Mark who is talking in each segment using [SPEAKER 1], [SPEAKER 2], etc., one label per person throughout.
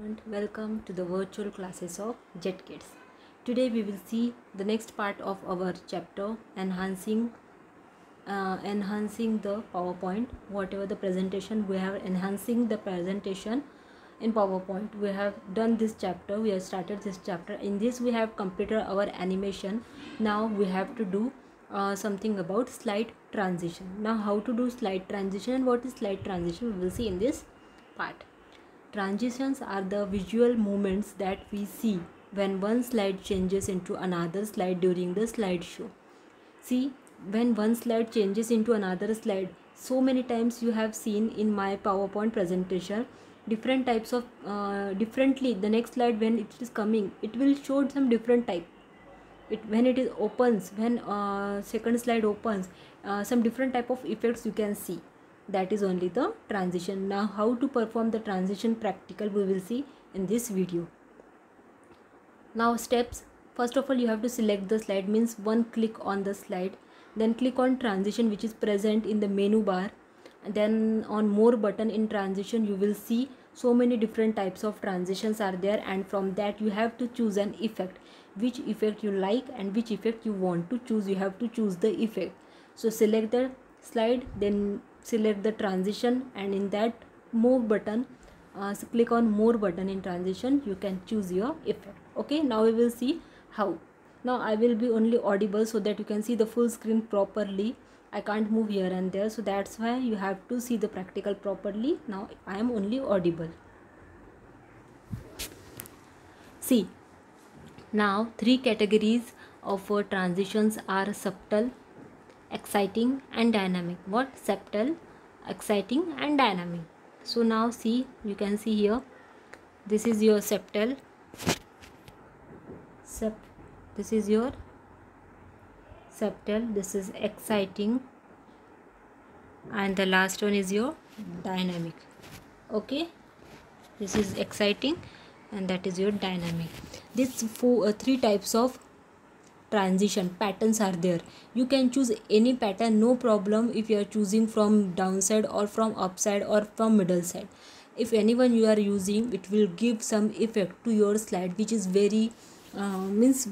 [SPEAKER 1] And welcome to the virtual classes of Jet Kids. Today we will see the next part of our chapter enhancing the PowerPoint. Whatever the presentation we have, enhancing the presentation in PowerPoint. We have done this chapter. We have started this chapter. In this we have completed our animation. Now we have to do something about slide transition. Now how to do slide transition and what is slide transition we will see in this part. Transitions are the visual movements that we see when one slide changes into another slide during the slideshow. See, when one slide changes into another slide, so many times you have seen in my PowerPoint presentation, different types of differently the next slide when it is coming, it will show some different type. When it is opens, when second slide opens, some different type of effects you can see. That is only the transition. Now how to perform the transition practical we will see in this video. Now steps. First of all, you have to select the slide, means one click on the slide, then click on transition which is present in the menu bar, and then on more button in transition you will see so many different types of transitions are there, and from that you have to choose an effect, which effect you like and which effect you want to choose. You have to choose the effect. So select the slide, then select the transition, and in that more button, so click on more button in transition, you can choose your effect. Okay, now we will see how. Now I will be only audible so that you can see the full screen properly. I can't move here and there, so that's why you have to see the practical properly. Now I am only audible. See, now three categories of transitions are subtle, exciting and dynamic. What? Subtle, exciting and dynamic. So now see, you can see here, this is your subtle, this is your subtle, this is exciting, and the last one is your dynamic. Okay, this is exciting and that is your dynamic. These three types of transition patterns are there. You can choose any pattern, no problem, if you are choosing from downside or from upside or from middle side. If anyone you are using, it will give some effect to your slide, which is very means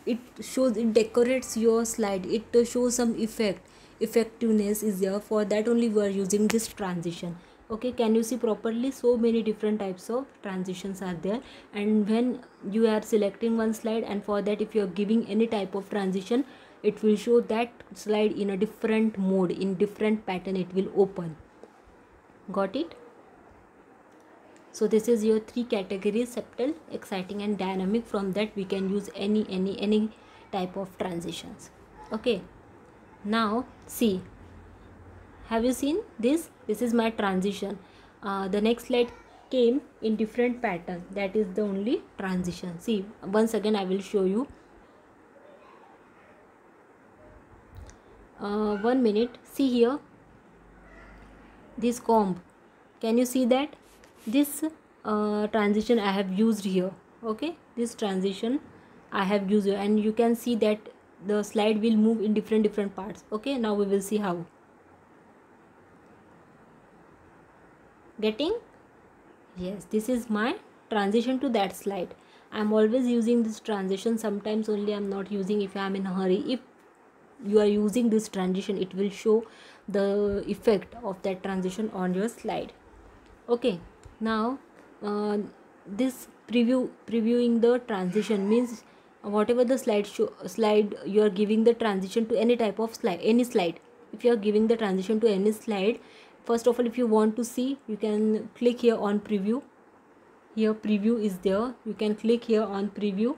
[SPEAKER 1] it shows, it decorates your slide, it shows some effectiveness is there. For that only we are using this transition. Okay, can you see properly? So many different types of transitions are there, and when you are selecting one slide, and for that if you are giving any type of transition, it will show that slide in a different mode, in different pattern it will open. Got it? So this is your three categories: subtle, exciting and dynamic. From that we can use any type of transitions. Okay, now see, have you seen this? This is my transition. The next slide came in different pattern. That is the only transition. See, once again I will show you. 1 minute. See here, this comb, can you see that? This transition I have used here. Okay, this transition I have used here, and you can see that the slide will move in different parts. Okay, now we will see how. Getting? Yes, this is my transition to that slide. I am always using this transition. Sometimes only I am not using if I am in a hurry. If you are using this transition, it will show the effect of that transition on your slide. Okay, now this previewing the transition means whatever the slide you are giving the transition to any type of slide, any slide. If you are giving the transition to any slide, first of all, if you want to see, you can click here on preview. Here preview is there, you can click here on preview.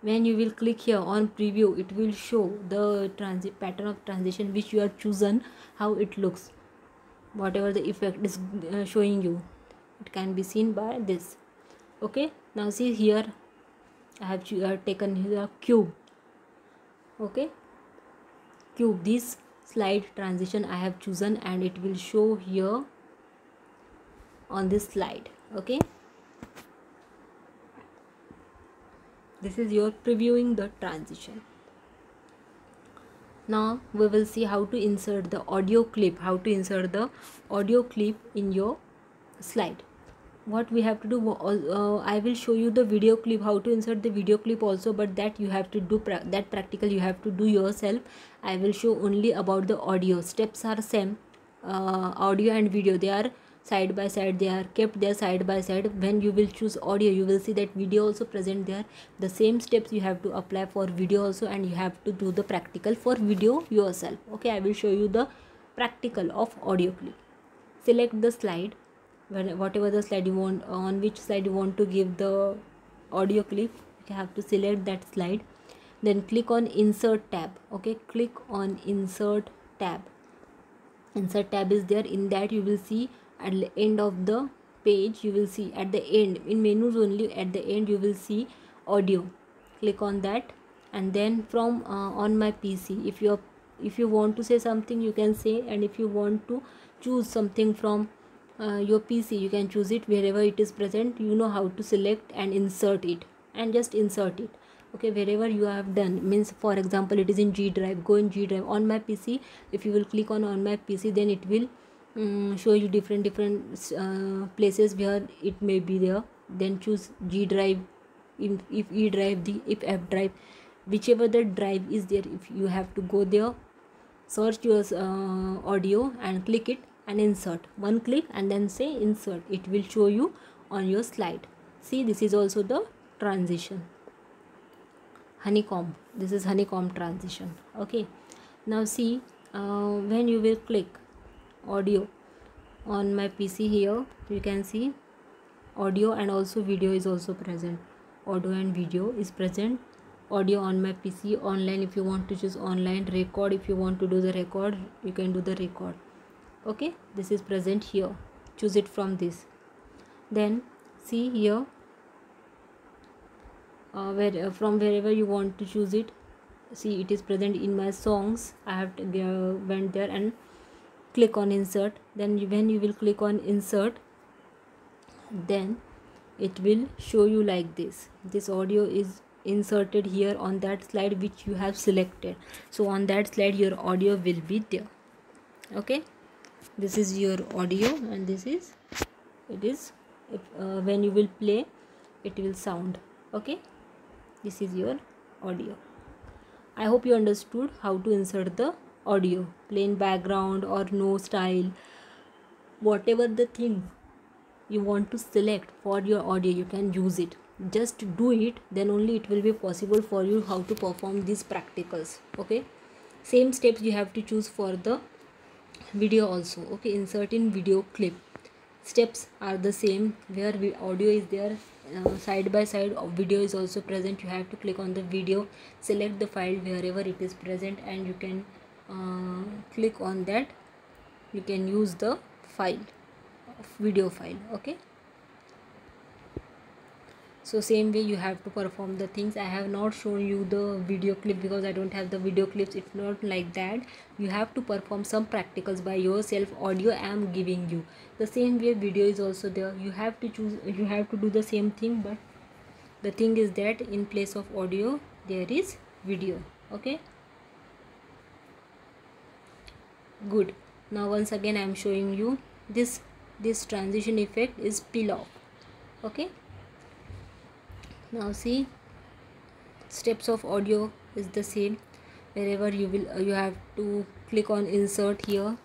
[SPEAKER 1] When you will click here on preview, it will show the pattern of transition which you have chosen, how it looks, whatever the effect is showing you. It can be seen by this. Okay, now see here, I have taken here cube. Okay, cube, this slide transition I have chosen, and it will show here on this slide. Okay, this is your previewing the transition. Now we will see how to insert the audio clip, in your slide. what we have to do, I will show you the video clip, how to insert the video clip also, but that you have to do that practical you have to do yourself. I will show only about the audio. Steps are same, audio and video, they are side by side, they are kept there side by side. When you will choose audio, you will see that video also present there. The same steps you have to apply for video also, and you have to do the practical for video yourself. Okay, I will show you the practical of audio clip. Select the slide, whatever the slide you want, on which slide you want to give the audio clip, you have to select that slide. Then click on insert tab. Okay, click on insert tab. Insert tab is there. In that you will see at the end of the page, you will see at the end, in menus only, at the end you will see audio. Click on that, and then from on my PC, if you want to say something, you can say, and if you want to choose something from your PC, you can choose it. Wherever it is present, you know how to select and insert it, and just insert it. Okay, wherever you have done, means for example it is in G drive, go in G drive. On my PC, if you will click on my PC, then it will show you different places where it may be there. Then choose G drive, if E drive, if F drive, whichever the drive is there, if you have to go there, search your audio and click it and insert. One click and then say insert, it will show you on your slide. See, this is also the transition, honeycomb. This is honeycomb transition. Okay, now see, when you will click audio on my PC, here you can see audio and also video is also present. Audio and video is present. Audio on my PC, online if you want to choose online, record if you want to do the record, you can do the record. Okay, this is present here, choose it from this. Then see here, from wherever you want to choose it, see it is present in my songs. I have to went there and click on insert. Then when you will click on insert, then it will show you like this. This audio is inserted here on that slide which you have selected. So on that slide your audio will be there. Okay, this is your audio, and this is it is, if when you will play, it will sound. Okay, this is your audio. I hope you understood how to insert the audio, plain background or no style, whatever the thing you want to select for your audio, you can use it. Just do it, then only it will be possible for you how to perform these practicals. Okay, same steps you have to choose for the video also. Okay, insert in video clip, steps are the same. Where audio is there, side by side video is also present. You have to click on the video, select the file wherever it is present, and you can click on that. You can use the file, video file. Okay, so same way you have to perform the things. I have not shown you the video clip because I don't have the video clips. It's not like that. You have to perform some practicals by yourself. Audio I am giving you. The same way video is also there. You have to choose, you have to do the same thing, but the thing is that in place of audio there is video. Okay, good. Now once again I am showing you this transition effect is peel off. Okay, now see, steps of audio is the same. Wherever you will you have to click on insert here,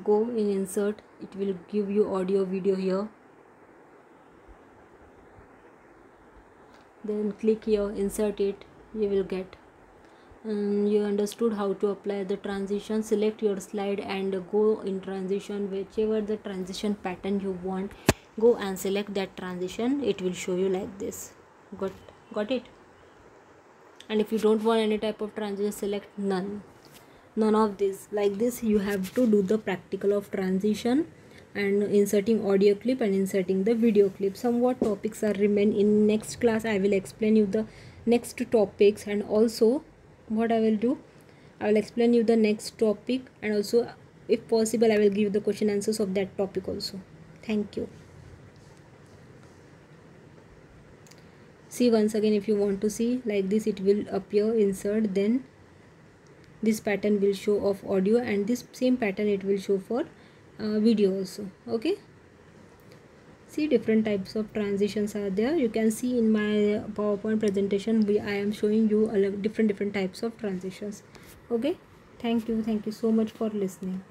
[SPEAKER 1] go in insert, it will give you audio video here. Then click here, insert it, you will get. You understood how to apply the transition. Select your slide and go in transition, whichever the transition pattern you want, go and select that transition. It will show you like this. Got it? And if you don't want any type of transition, select none of this. Like this you have to do the practical of transition and inserting audio clip and inserting the video clip. Somewhat topics are remain. In next class I will explain you the next topics, and also what I will do, I will explain you the next topic, and also if possible I will give the question answers of that topic also. Thank you. See, once again, if you want to see like this, it will appear insert, then this pattern will show of audio, and this same pattern it will show for video also. Okay, See, different types of transitions are there. You can see in my PowerPoint presentation I am showing you different types of transitions. Okay, thank you so much for listening.